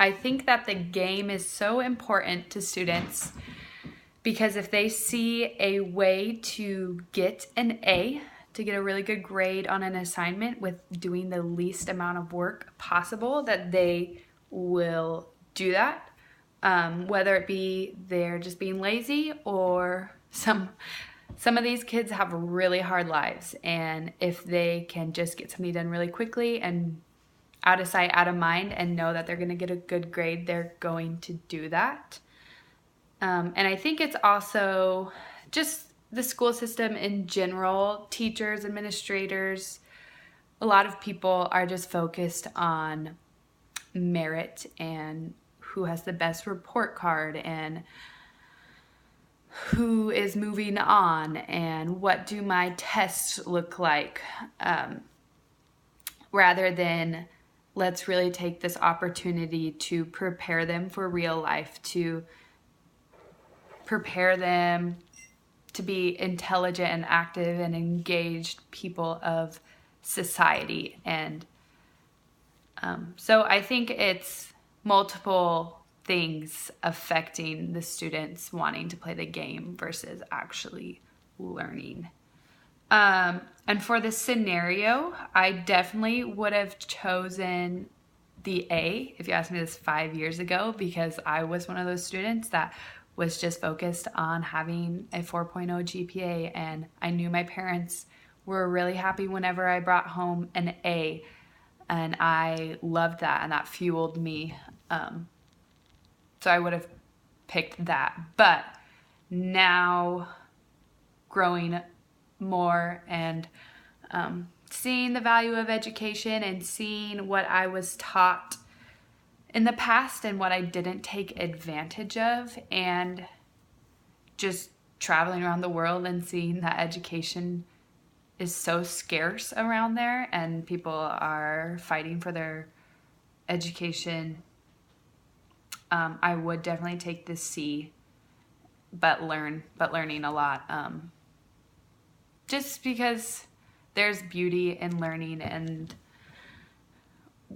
I think that the game is so important to students because if they see a way to get an A, to get a really good grade on an assignment with doing the least amount of work possible, that they will do that. Whether it be they're just being lazy or some of these kids have really hard lives, and if they can just get something done really quickly and out of sight, out of mind, and know that they're going to get a good grade, they're going to do that. And I think it's also just the school system in general, teachers, administrators, a lot of people are just focused on merit and who has the best report card and who is moving on and what do my tests look like, rather than let's really take this opportunity to prepare them for real life, to prepare them to be intelligent and active and engaged people of society. And so I think it's multiple things affecting the students wanting to play the game versus actually learning. And for this scenario, I definitely would have chosen the A if you asked me this 5 years ago, because I was one of those students that was just focused on having a 4.0 GPA, and I knew my parents were really happy whenever I brought home an A, and I loved that, and that fueled me. So I would have picked that. But now, growing more and seeing the value of education and seeing what I was taught in the past and what I didn't take advantage of, and just traveling around the world and seeing that education is so scarce around there and people are fighting for their education, I would definitely take the C, but learning a lot. Just because there's beauty in learning, and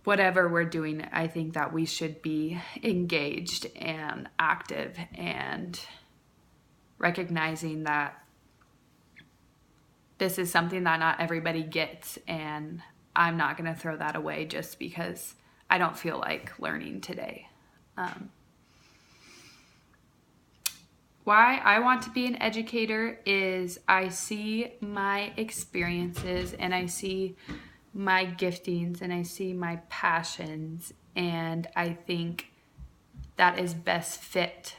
whatever we're doing, I think that we should be engaged and active and recognizing that this is something that not everybody gets, and I'm not going to throw that away just because I don't feel like learning today. Why I want to be an educator is I see my experiences and I see my giftings and I see my passions, and I think that is best fit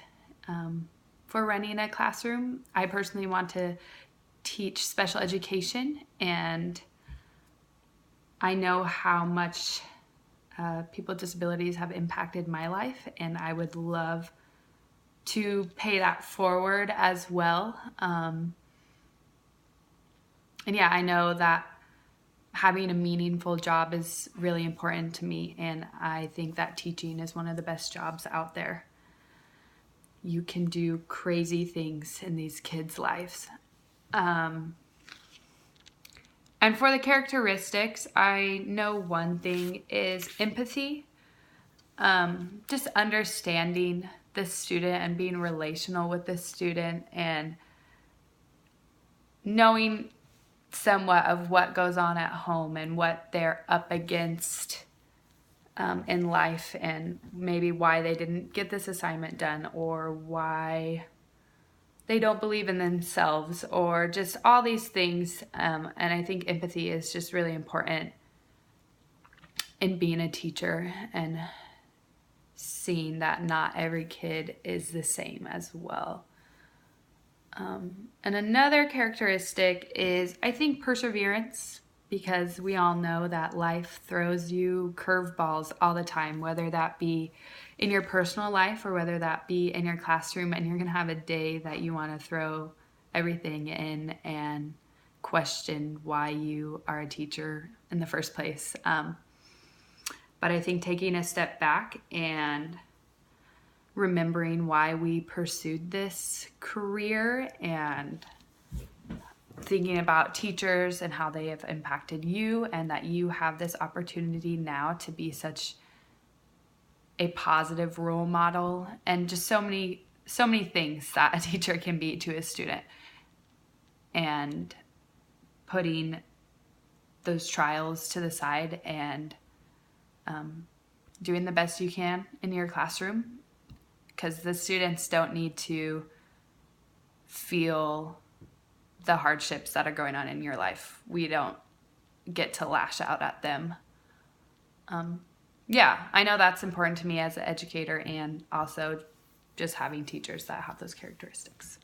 for running a classroom. I personally want to teach special education, and I know how much people with disabilities have impacted my life, and I would love to pay that forward as well. And yeah, I know that having a meaningful job is really important to me, and I think that teaching is one of the best jobs out there. You can do crazy things in these kids' lives. And for the characteristics, I know one thing is empathy. Just understanding the student and being relational with the student and knowing somewhat of what goes on at home and what they're up against in life, and maybe why they didn't get this assignment done, or why they don't believe in themselves, or just all these things. And I think empathy is just really important in being a teacher and seeing that not every kid is the same as well. And another characteristic is, I think, perseverance, because we all know that life throws you curveballs all the time, whether that be in your personal life or whether that be in your classroom, and you're going to have a day that you want to throw everything in and question why you are a teacher in the first place. But I think taking a step back and remembering why we pursued this career and thinking about teachers and how they have impacted you, and that you have this opportunity now to be such a positive role model, and just so many things that a teacher can be to a student. And putting those trials to the side and doing the best you can in your classroom, because the students don't need to feel the hardships that are going on in your life. We don't get to lash out at them. Yeah, I know that's important to me as an educator, and also just having teachers that have those characteristics.